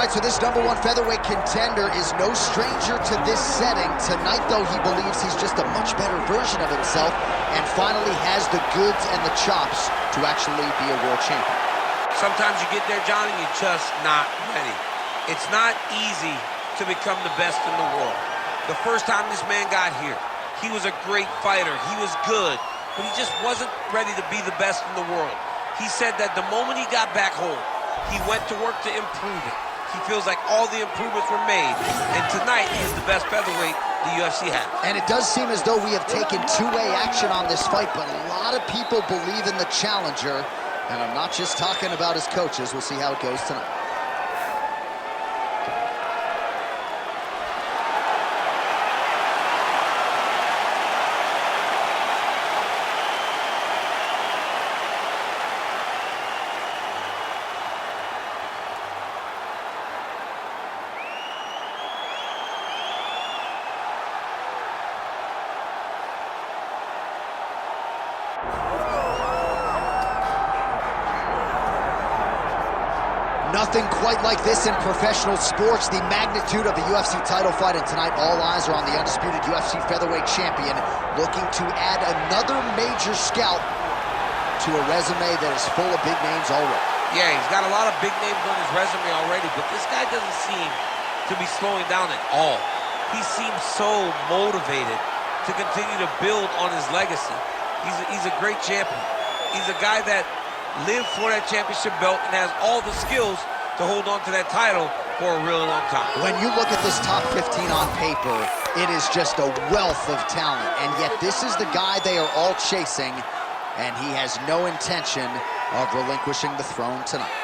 All right, so this #1 featherweight contender is no stranger to this setting. Tonight, though, he believes he's just a much better version of himself and finally has the goods and the chops to actually be a world champion. Sometimes you get there, John, and you're just not ready. It's not easy to become the best in the world. The first time this man got here, he was a great fighter. He was good, but he just wasn't ready to be the best in the world. He said that the moment he got back home, he went to work to improve it. He feels like all the improvements were made, and tonight he's the best featherweight the UFC has. And it does seem as though we have taken two-way action on this fight, but a lot of people believe in the challenger, and I'm not just talking about his coaches. We'll see how it goes tonight. Nothing quite like this in professional sports, the magnitude of a UFC title fight, and tonight all eyes are on the undisputed UFC featherweight champion, looking to add another major scalp to a resume that is full of big names already. Yeah, he's got a lot of big names on his resume already, but this guy doesn't seem to be slowing down at all. He seems so motivated to continue to build on his legacy. He's a great champion. He's a guy that lived for that championship belt and has all the skills to hold on to that title for a really long time. When you look at this top 15 on paper, it is just a wealth of talent, and yet this is the guy they are all chasing, and he has no intention of relinquishing the throne tonight.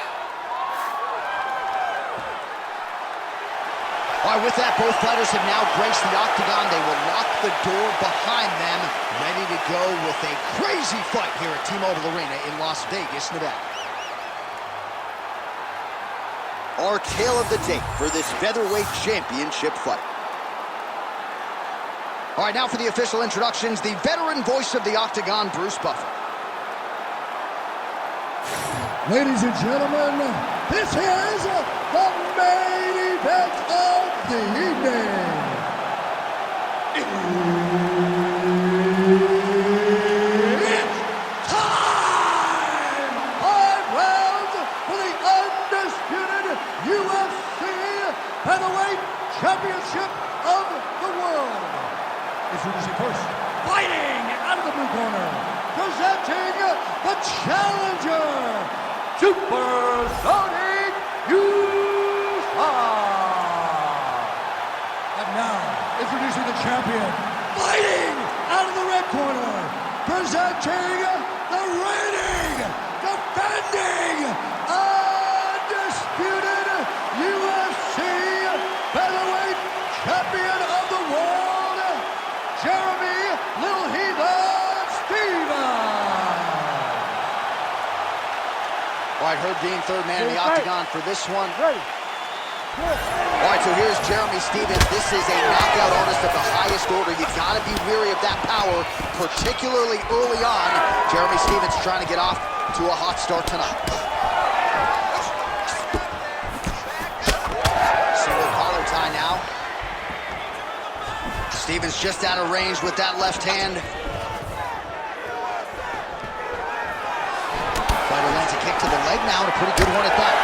All right, with that, both fighters have now graced the octagon. They will lock the door behind them, ready to go with a crazy fight here at T-Mobile Arena in Las Vegas, Nevada. Our tale of the tape for this featherweight championship fight. All right, now for the official introductions, the veteran voice of the octagon, Bruce Buffer. Ladies and gentlemen, this is the main event of the evening. It's time! 5 rounds for the undisputed UFC Featherweight Championship of the world. Introducing first, fighting out of the blue corner, presenting the challenger, Super Sodiq Yusuff. And now, introducing the champion, fighting out of the red corner, presenting the reigning, defending, undisputed UFC featherweight champion of the world, Jeremy Little Heathen Stevens. All right, Herb Dean, third man in the octagon for this one. All right, so here's Jeremy Stevens. This is a knockout artist of the highest order. You gotta be weary of that power, particularly early on. Jeremy Stevens trying to get off to a hot start tonight. Single collar tie now. Stevens just out of range with that left hand. Fighter lands a kick to the leg now, and a pretty good one at that.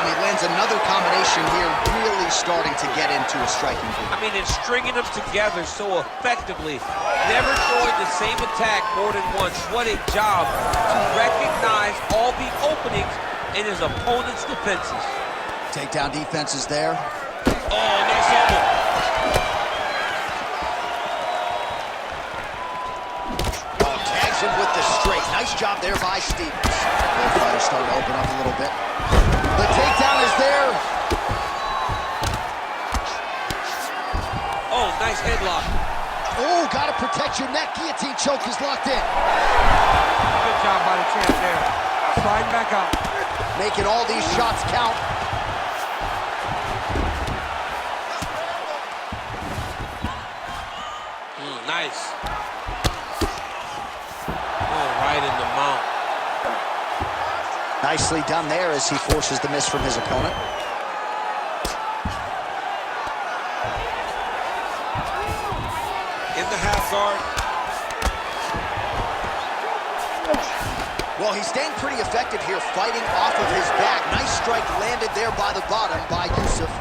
And he lands another combination here, really starting to get into a striking groove. I mean, it's stringing them together so effectively, never throwing the same attack more than once. What a job to recognize all the openings in his opponent's defenses. Takedown defenses there. Oh, nice elbow. Tags him with the straight. Nice job there by Stevens. Both fighters starting to open up a little bit. The takedown is there. Oh, nice headlock. Oh, gotta protect your neck. Guillotine choke is locked in. Good job by the champ there. Sliding back out. Making all these shots count. Nice. Oh, right in the mount. Nicely done there as he forces the miss from his opponent. guard. Well, he's staying pretty effective here, fighting off of his back. Nice strike landed there by the bottom by Yusuff.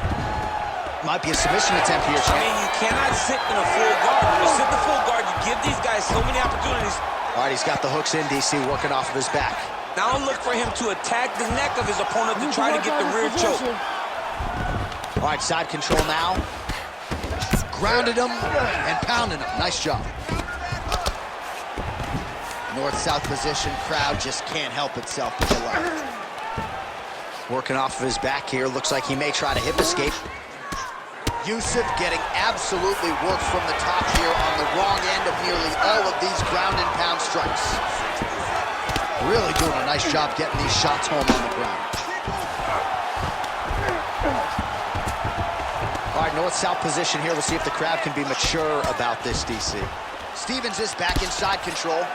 Might be a submission attempt here, Champ. I mean, you cannot sit in a full guard. When you sit in the full guard, you give these guys so many opportunities. All right, he's got the hooks in, DC, working off of his back. Now look for him to attack the neck of his opponent to try to get the rear choke. All right, side control now. Grounded him and pounded him. Nice job. North-south position, crowd just can't help itself with the left. Working off of his back here, looks like he may try to hip escape. Yusuff getting absolutely worked from the top here on the wrong end of nearly all of these ground and pound strikes. Really doing a nice job getting these shots home on the ground. All right, north-south position here. We'll see if the crowd can be mature about this, DC. Stevens is back inside control.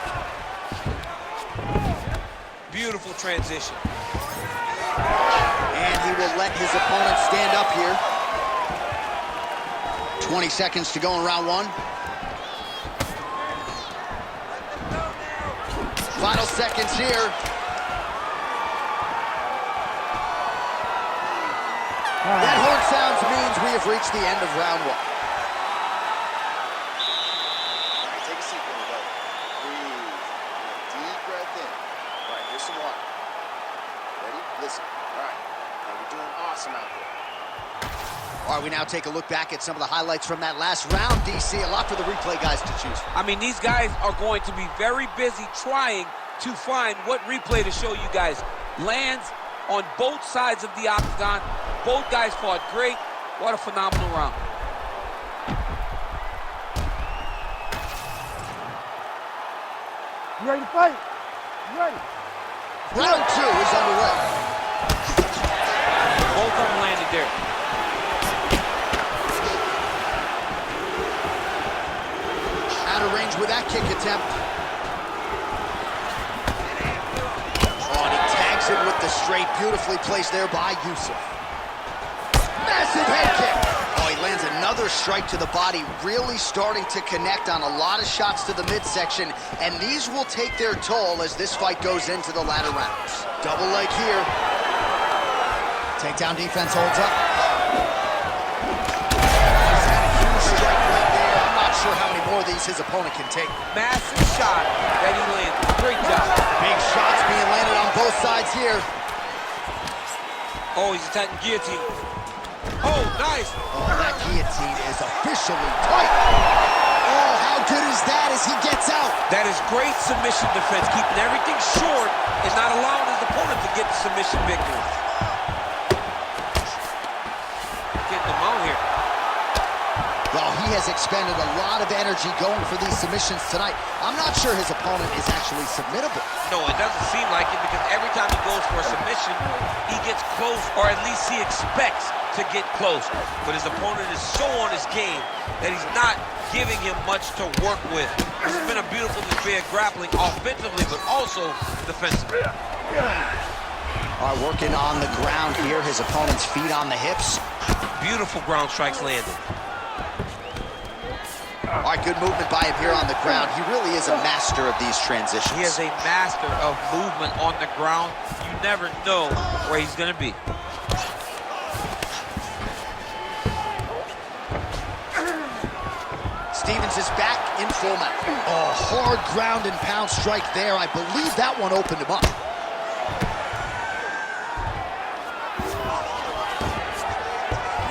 Beautiful transition. And he will let his opponent stand up here. 20 seconds to go in round one. Final seconds here. That horn sounds means we have reached the end of round one. All right, take a seat, everybody. Breathe. Deep breath in. All right, here's some water. Ready? Listen. All right. Now you're doing awesome out there. All right, we now take a look back at some of the highlights from that last round, DC. A lot for the replay guys to choose from. I mean, these guys are going to be very busy trying to find what replay to show you guys. Lands on both sides of the octagon. Both guys fought great. What a phenomenal round. You ready to fight? You ready? Round two is underway. Both of them landed there. Out of range with that kick attempt. Oh, and he tags it with the straight. Beautifully placed there by Yusuff. Massive head kick. Oh, he lands another strike to the body, really starting to connect on a lot of shots to the midsection, and these will take their toll as this fight goes into the latter rounds. Double leg here. Takedown defense holds up. He's had a huge strike right there. I'm not sure how many more of these his opponent can take. Massive shot that he landed. Great job. Big shots being landed on both sides here. Oh, he's attacking guillotine. Oh, nice. Oh, that guillotine is officially tight. Oh, how good is that as he gets out? That is great submission defense, keeping everything short and not allowing his opponent to get the submission victory. Getting them out here. Well, he has expended a lot of energy going for these submissions tonight. I'm not sure his opponent is actually submittable. No, it doesn't seem like it because every time he goes for a submission, he gets close, or at least he expects to get close. But his opponent is so on his game that he's not giving him much to work with. This has been a beautiful display of grappling offensively, but also defensively. All right, working on the ground here. His opponent's feet on the hips. Beautiful ground strikes landed. All right, good movement by him here on the ground. He really is a master of these transitions. He is a master of movement on the ground. You never know where he's going to be. Stevens is back in full mount. Oh, hard ground and pound strike there. I believe that one opened him up.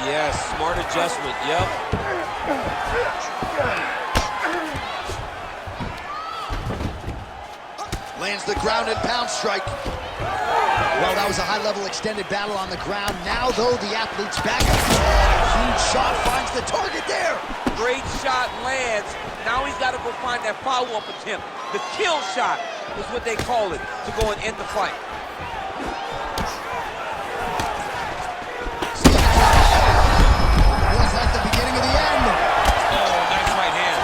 Yes, smart adjustment, yep. Lands the ground and pound strike. Well, that was a high-level extended battle on the ground. Now, though, the athlete's back. Oh, huge shot finds the target there. Great shot lands. Now he's got to go find that follow-up attempt. The kill shot is what they call it to go and end the fight. Feels like the beginning of the end. Oh, nice right hand.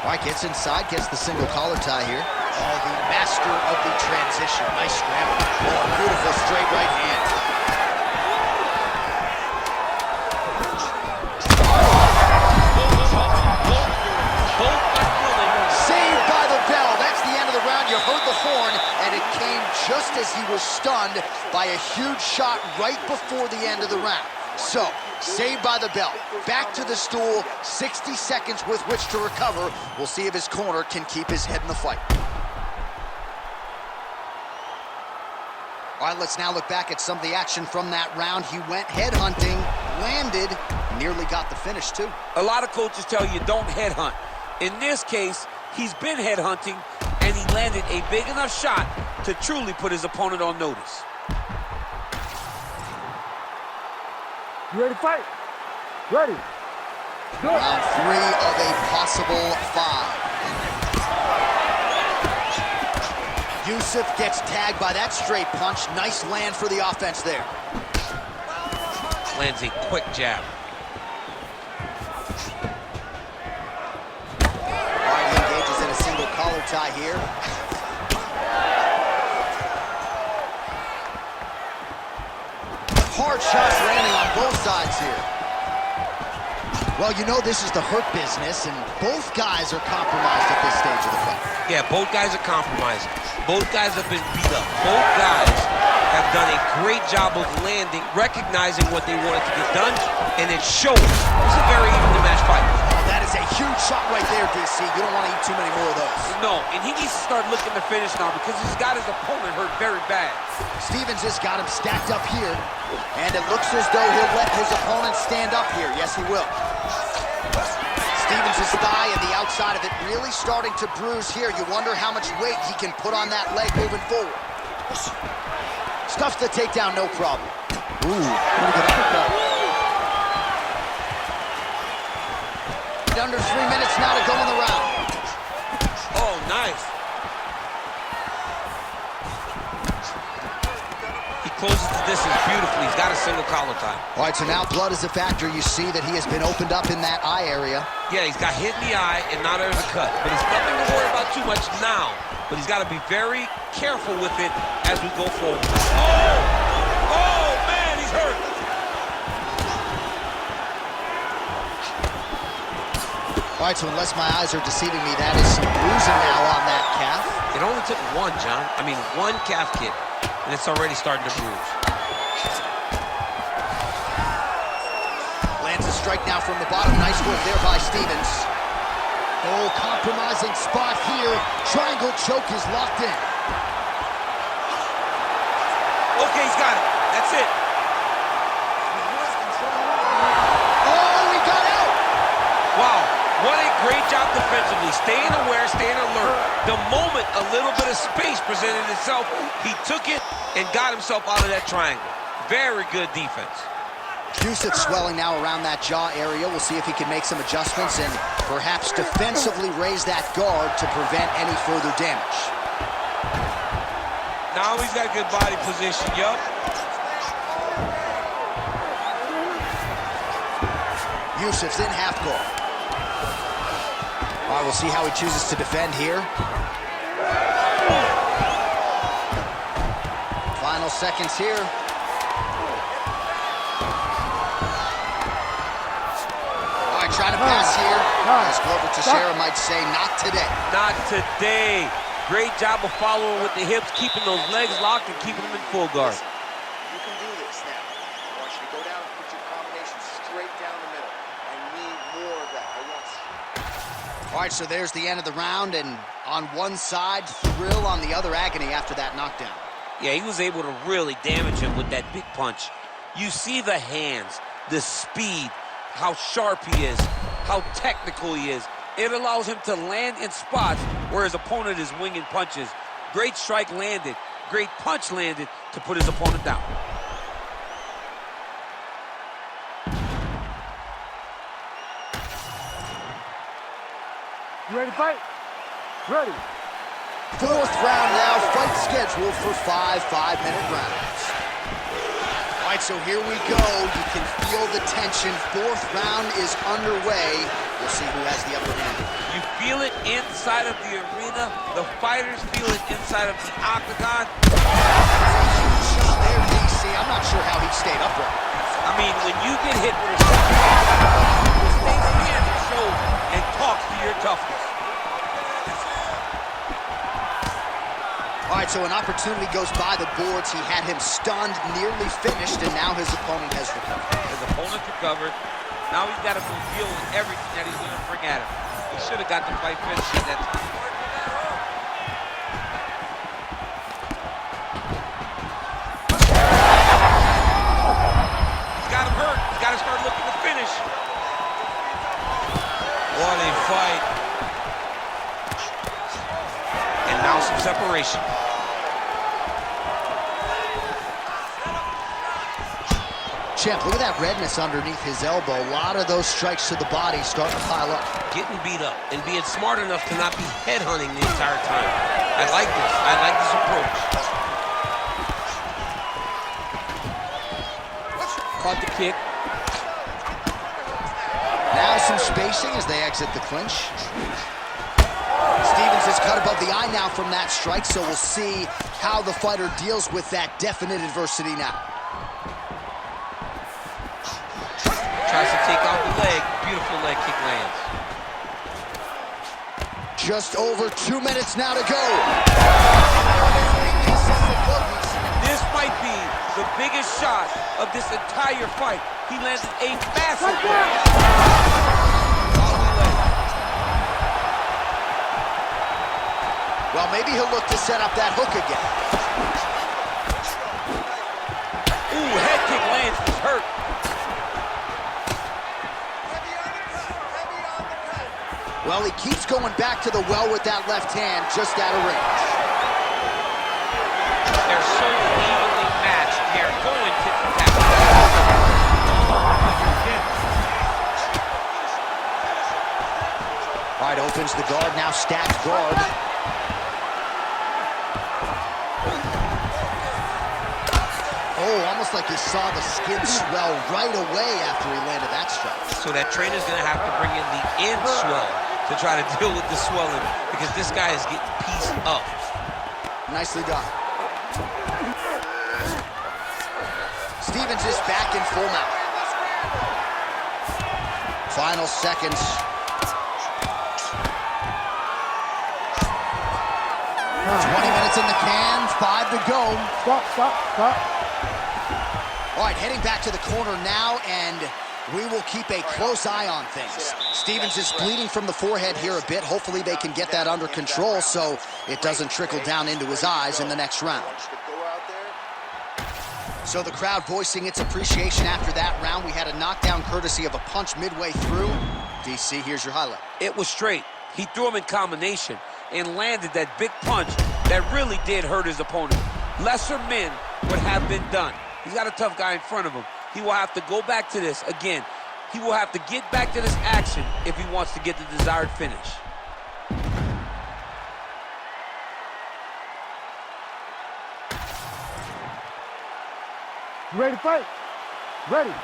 All right, gets inside, gets the single collar tie here. Oh, the master of the transition. Nice scramble. Oh, beautiful straight right hand. just as he was stunned by a huge shot right before the end of the round. So, saved by the bell, back to the stool, 60 seconds with which to recover. We'll see if his corner can keep his head in the fight. All right, let's now look back at some of the action from that round. He went headhunting, landed, nearly got the finish too. A lot of coaches tell you don't headhunt. In this case, he's been headhunting, and he landed a big enough shot to truly put his opponent on notice. You ready to fight? Ready. Go. Round 3 of a possible 5. Yusuff gets tagged by that straight punch. Nice land for the offense there. Lands a quick jab. All right, he engages in a single collar tie here. Hard shots landing on both sides here. Well, you know this is the hurt business, and both guys are compromised at this stage of the fight. Yeah, both guys are compromised. Both guys have been beat up. Both guys have done a great job of landing, recognizing what they wanted to get done, and it shows. It's a very evenly matched fight. Oh, that is a huge shot right there, DC. You don't want to eat too many more of those. No, and he needs to start looking to finish now because he's got his opponent hurt very bad. Stevens has got him stacked up here, and it looks as though he'll let his opponent stand up here. Yes, he will. Stevens' thigh and the outside of it really starting to bruise here. You wonder how much weight he can put on that leg moving forward. Stuffs the takedown, no problem. Ooh, pretty good uppercut. Under 3 minutes now to go in the round. Oh, nice. He closes the distance beautifully. He's got a single collar tie. All right, so now blood is a factor. You see that he has been opened up in that eye area. Yeah, he's got hit in the eye, and now there's a cut. But it's nothing to worry about too much now. But he's got to be very careful with it as we go forward. Oh! Oh, man, he's hurt. All right, so unless my eyes are deceiving me, that is some bruising now on that calf. It only took one, John. I mean, one calf kick, and it's already starting to bruise. Lands a strike now from the bottom. Nice work there by Stevens. Oh, compromising spot here. Triangle choke is locked in. Okay, he's got it. That's it. Oh, he got out! Wow, what a great job defensively. Staying aware, staying alert. The moment a little bit of space presented itself, he took it and got himself out of that triangle. Very good defense. Yusuff swelling now around that jaw area. We'll see if he can make some adjustments and perhaps defensively raise that guard to prevent any further damage. Now he's got good body position, yup. Yusuff's in half guard. All right, we'll see how he chooses to defend here. Final seconds here. Trying to pass here, as Glover Teixeira might say, not today. Not today. Great job of following with the hips, keeping those legs locked and keeping them in full guard. You can do this now. I want you to go down and put your combination straight down the middle. I need more of that. I want. All right, so there's the end of the round, and on one side, thrill, on the other, agony after that knockdown. Yeah, he was able to really damage him with that big punch. You see the hands, the speed, how sharp he is, how technical he is. It allows him to land in spots where his opponent is winging punches. Great strike landed, great punch landed to put his opponent down. You ready to fight? Ready. Fourth round now, fight scheduled for 5 5-minute rounds. All right, so here we go. You can feel the tension. Fourth round is underway. We'll see who has the upper hand. You feel it inside of the arena. The fighters feel it inside of the octagon. Shot there, DC. I'm not sure how he stayed upright. I mean, when you get hit with a shot, it stays in hand and shows and talks to your toughness. All right, so an opportunity goes by the boards. He had him stunned, nearly finished, and now his opponent has recovered. His opponent's recovered. Now he's got to deal with everything that he's going to bring at him. He should have got the fight finished at that time. He's got him hurt. He's got to start looking to finish. What a fight. And now some separation. Champ, look at that redness underneath his elbow. A lot of those strikes to the body starting to pile up. Getting beat up and being smart enough to not be headhunting the entire time. I like this. I like this approach. Caught the kick. Now some spacing as they exit the clinch. Stevens is cut above the eye now from that strike, so we'll see how the fighter deals with that definite adversity now. Tries to take out the leg. Beautiful leg kick lands. Just over 2 minutes now to go. This might be the biggest shot of this entire fight. He landed a massive leg. Well, maybe he'll look to set up that hook again. Ooh, head kick lands. He's hurt. Well, he keeps going back to the well with that left hand, just out of range. They're so evenly matched. They're going tit for tat. All right, opens the guard, now stacked guard. Oh, almost like he saw the skin swell right away after he landed that strike. So that trainer's going to have to bring in the end swell to try to deal with the swelling, because this guy is getting pieced up. Nicely done. Stevens is back in full mount. Final seconds. 20 minutes in the can, 5 to go. Stop. All right, heading back to the corner now, and we will keep a close eye on things. Stevens is bleeding from the forehead here a bit. Hopefully they can get that under control so it doesn't trickle down into his eyes in the next round. So the crowd voicing its appreciation after that round. We had a knockdown courtesy of a punch midway through. DC, here's your highlight. It was straight. He threw him in combination and landed that big punch that really did hurt his opponent. Lesser men would have been done. He's got a tough guy in front of him. He will have to go back to this. Again, he will have to get back to this action if he wants to get the desired finish. You ready to fight? Ready.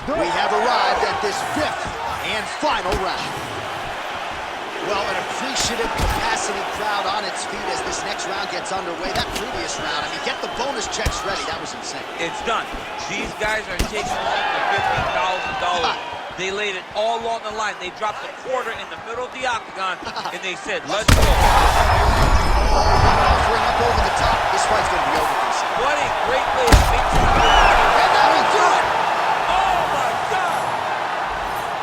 We have arrived at this 5th and final round. Well, an appreciative capacity crowd on its feet as this next round gets underway. That previous round, I mean, get the bonus checks ready. That was insane. It's done. These guys are taking home the $50,000. They laid it all on the line. They dropped a quarter in the middle of the octagon, and they said, let's go. Offering up over the top. This fight's going to be over pretty soon. What a great way to make it. And that'll do it. Oh, my God.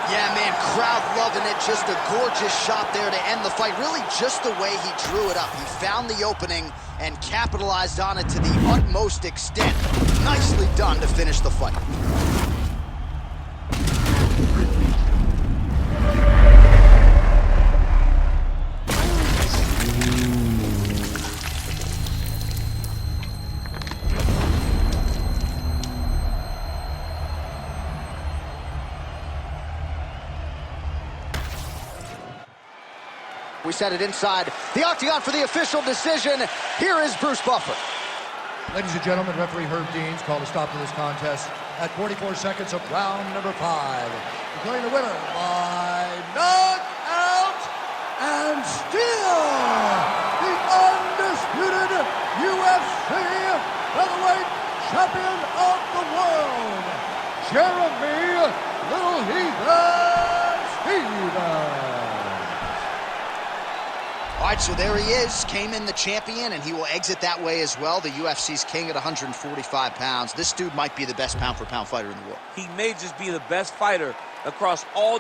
Yeah, man, crowd loving it. Just a gorgeous shot there to end the fight. Really just the way he drew it up. He found the opening and capitalized on it to the utmost extent. Nicely done to finish the fight. We set it inside the octagon for the official decision. Here is Bruce Buffer. Ladies and gentlemen, referee Herb Deans called a stop to this contest at 44 seconds of round number 5. Declaring the winner by knockout and still the undisputed UFC featherweight champion of the world, Jeremy Little Heathen Stevens. All All right, so there he is, came in the champion, and he will exit that way as well. The UFC's king at 145 pounds. This dude might be the best pound-for-pound fighter in the world. He may just be the best fighter across all